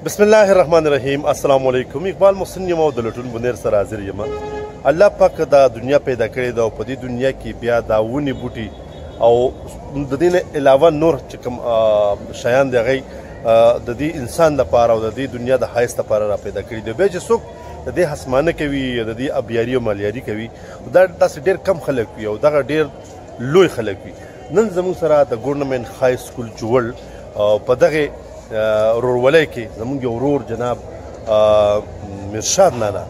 بسم الله الرحمن الرحیم. السلام علیکم. اقبال محسن یم او د لټون بنیر سره حاضر یم. الله پاک دا دنیا پیدا کړې ده او په دې دنیا کې بیا دا ونې بوټي او د دې نه علاوه نور چې کوم شیان دي هغه د دې انسان لپاره او د دې دنیا د ښایست لپاره را پیدا کړي دي. بیا چې څوک د دې حسمانه کوي د دې ابیاري او مالیاري کوي دا داسې ډېر کم خلک وي او دغه ډېر لوی خلک وي. نن زموږ سره د ګورنمنټ های سکول جوړ په دغه ورورولۍ کې زموږ یو ورور جناب مرشاد نانا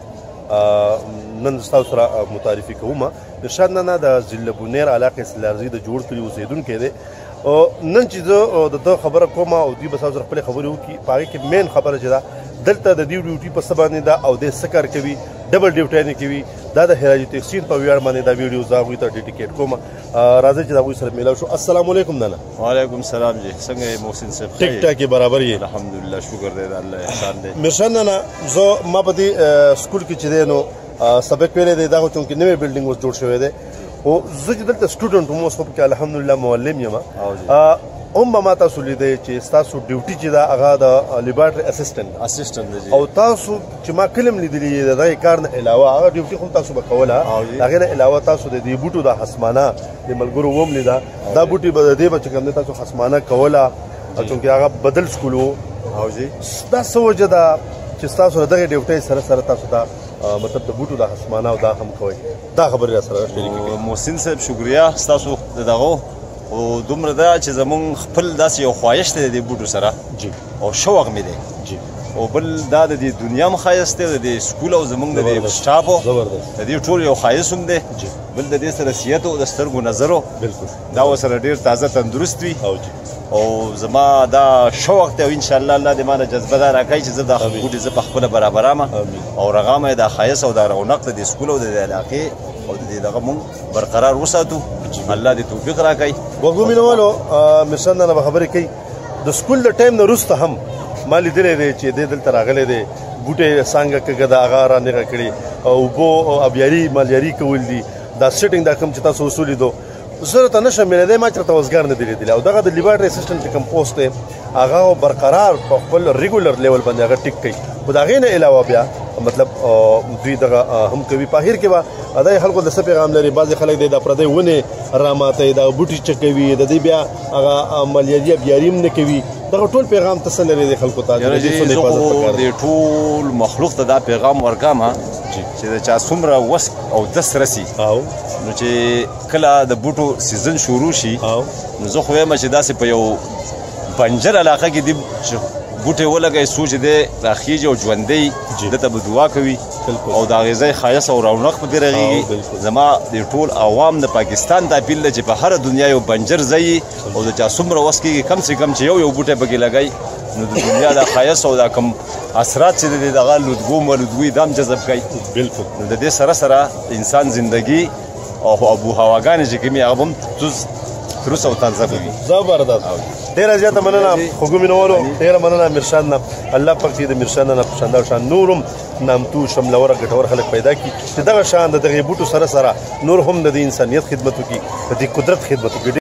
نن ستاسو سره معرفي کوم. مرشاد نانا د ضلع بونیر علاقې سلارزي د جوړ کلي اوسېدونکی دی. نن چې زه د ده خبره کوم او دوی به ستاسو سره خپلې خبرې وکړي په هغې کې مین خبره چې ده دلته د دې ډیوټي په څه باندې ده او دی څه کار کوي ډبل ډیوټۍ نه کوي. دا د حراج تحسین په ویاړ باندې دا ویډیو زه هغوی ته ډیډیکیټ کوم. راځئ چې د هغوی سره میلاو شو. السلام علیکم نانا. وعلیکم السلام جی. څنګه یې محسن صاحب؟ ټیک ټاک یې برابر یې؟ الحمدلله شکر دی د الله احسان دی. مرشاد نانا زه ما په دې سکول کې چې دی نو سبق ویلی دی دا خو چونکې نوی بلډینګ اوس جوړ شوی دی خو زه چې دلته سټوډنټ وم اوس خو پکې الحمدلله معلم یم هم به ما تاسو لیدی چې ستاسو ډیوټي چې ده هغه د لیبارټري اسسټنټ دی او تاسو چې ما کلم لیدلی د دغې کار نه علاوه هغه ډیوټي خو تاسو به کوله د هغې نه علاوه تاسو د دې بوټو د حسمانه د ملګرو وم لیده دا بوټي به د دې به چې کوم دی تاسو حسمانه کوله چونکې هغه بدل سکول و. دا څه وجه ده چې ستاسو د دغې ډیوټۍ سره سره تاسو دا مطلب د بوټو د حسمانه او دا هم کوئ دا خبرې را سره شریکې کړئ؟ محسن صاحب شکریه ستاسو د دغو او دومره ده چې زمونږ خپل داسې یو خواهش دی د دې بوټو سره او شوق مې دی او بل دا د دې دنیا هم ښایست دی د دې سکول او زمونږ د دې سټاپو د دې ټول یو ښایست هم دی. بل د دې سره صحت او د سترګو نظرو دا ورسره ډېر تازه تندرست وي او زما دا شوق دی او انشاءالله الله دې ما نه جذبه دا راکوي چې زه دا بوټي زه په خپله برابرامه او رغامه دا ښایست او دا رونق د دې سکول او د دې علاقې او د دې دغه مونږ برقرار وساتو. الله دې توفیق راکوي. وګو مینوالو مرشاد نانا به خبرې کوي د سکول د ټایم نه وروسته هم ما لیدلی دی چې دی دلته راغلی دی بوټی څانګه کږه ده هغه رانیغه کړې اوبو ابیاري مالیاري کول دي دا سیټینګ دا کوم چې تاسو اوس ولیدو زه راته نه شم میلیدی ما چېرته وزګار نه دی لیدلی او دغه د لیبارټري اسسټنټ چې کوم پوسټ دی هغه برقرار په خپل ریګولر لیول باندې هغه ټیک کوي خو د هغې نه علاوه بیا مطلب دوی دغه هم کوي. په اخر کې به دا خلکو د څه پیغام لري بعضې خلک دی دا پردی ونې راماتوي دا بوټي چکوي د دې بیا هغه مالیاري ابیاري هم نه کوي دغه ټول پیغام ته څه لري د خلکو ته؟ د ټول مخلوق ته دا پیغام ورکوم چې د چا څومره وس او دس رسي نو چې کله د بوټو سیزن شروع شي نو زه خو وایم چې داسې په یو بنجر علاقه کې دي بوټی ولګئ څو چې دی راخیږي او ژوندی دته به دعا کوي او د هغې ځای ښایست او رونق په دې رغېږي. زما د ټول عوام د پاکستان ته اپیل ده چې په هره دنیا یو بنجر ځای او د چا څومره وس کېږي کم سے کم چې یو بوټی پکې لګئ نو د دنیا د ښایست او دا کوم اثرات چې د دغه لودګو ملودګوي دا هم جذب کوي. نو د دې سره سره انسان زندګي او ابو هواګانې چې کومې هغه هم تروس او تازه کوي. زبردست. ډېره زیاته مننه خوږو مینوالو ډېره مننه مرشاد نه. الله پاک دې د مرشاد نه په شاندار شان نور هم نامتو شملوره ګټور خلک پیدا کړي چې دغه شان د دغې بوټو سره سره نور هم د دې انسانیت خدمت وکړي د دې قدرت خدمت وکړي.